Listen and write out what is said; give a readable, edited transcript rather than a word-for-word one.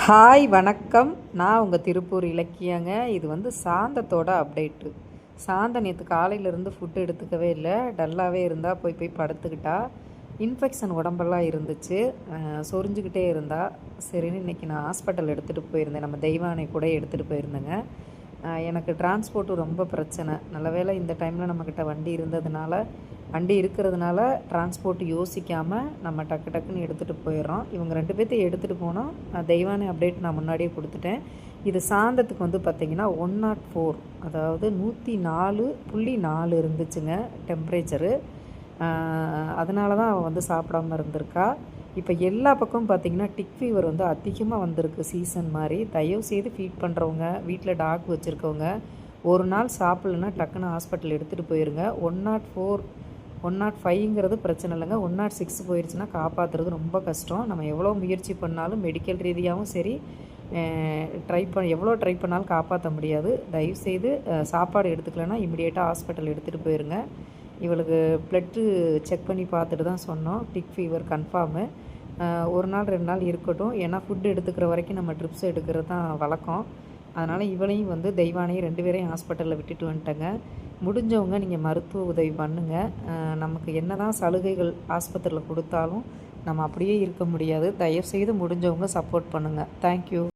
Hi வணக்கம். நான் உங்கள் திருப்பூர் இலக்கியங்க. இது சாந்தத்தோட அப்டேட்டு. சாந்தம் நேற்று காலையிலேருந்து ஃபுட்டு எடுத்துக்கவே இல்லை, டல்லாகவே இருந்தால் போய் படுத்துக்கிட்டா. இன்ஃபெக்ஷன் உடம்பெல்லாம் இருந்துச்சு, சொரிஞ்சுக்கிட்டே இருந்தா. சரின்னு இன்றைக்கி நான் ஹாஸ்பிட்டல் எடுத்துகிட்டு போயிருந்தேன். நம்ம தெய்வானை கூட எடுத்துகிட்டு போயிருந்தேங்க. எனக்கு டிரான்ஸ்போர்ட்டு ரொம்ப பிரச்சனை. நல்ல வேளை இந்த டைமில் நம்மக்கிட்ட வண்டி இருக்கிறதுனால டிரான்ஸ்போர்ட் யோசிக்காமல் நம்ம டக்கு டக்குன்னு எடுத்துகிட்டு போயிடுறோம். இவங்க 2 பேர்த்தையும் எடுத்துகிட்டு போனோம். தெய்வானை அப்டேட் நான் முன்னாடியே கொடுத்துட்டேன். இது சாந்தத்துக்கு பார்த்திங்கன்னா 104, அதாவது 104.4 இருந்துச்சுங்க டெம்ப்ரேச்சரு. அதனால தான் அவள் சாப்பிடாமல் இருந்திருக்கா. இப்போ எல்லா பக்கமும் பார்த்திங்கன்னா டிக் ஃபீவர் அதிகமாக வந்திருக்கு, சீசன் மாதிரி. தயவுசெய்து ஃபீட் பண்ணுறவங்க, வீட்டில் டாக் வச்சுருக்கவங்க, ஒரு நாள் சாப்பிட்லன்னா டக்குன்னு ஹாஸ்பிட்டல் எடுத்துகிட்டு போயிருங்க. 104, 105ங்கிறது பிரச்சனை இல்லைங்க. 106 போயிடுச்சுன்னா காப்பாற்றுறது ரொம்ப கஷ்டம். நம்ம எவ்வளோ முயற்சி பண்ணாலும் மெடிக்கல் ரீதியாகவும் சரி, எவ்வளோ ட்ரை பண்ணாலும் காப்பாற்ற முடியாது. தயவுசெய்து சாப்பாடு எடுத்துக்கலன்னா இமிடியேட்டாக ஹாஸ்பிட்டல் எடுத்துகிட்டு போயிருங்க. இவளுக்கு ப்ளட்டு செக் பண்ணி பார்த்துட்டு தான் சொன்னோம், டிக் ஃபீவர் கன்ஃபார்மு. ஒரு நாள் 2 நாள் இருக்கட்டும், ஏன்னா ஃபுட்டு எடுத்துக்கிற வரைக்கும் நம்ம ட்ரிப்ஸ் எடுக்கிறது தான் வழக்கம். அதனால் இவளையும் தெய்வானையும் 2 பேரையும் ஹாஸ்பிட்டலில் விட்டுட்டு வந்துட்டேங்க. முடிஞ்சவங்க நீங்கள் மருத்துவ உதவி பண்ணுங்கள். நமக்கு என்ன தான் சலுகைகள் ஆஸ்பத்திரியில் கொடுத்தாலும் நம்ம அப்படியே இருக்க முடியாது. தயவுசெய்து முடிஞ்சவங்க சப்போர்ட் பண்ணுங்கள். தேங்க்யூ.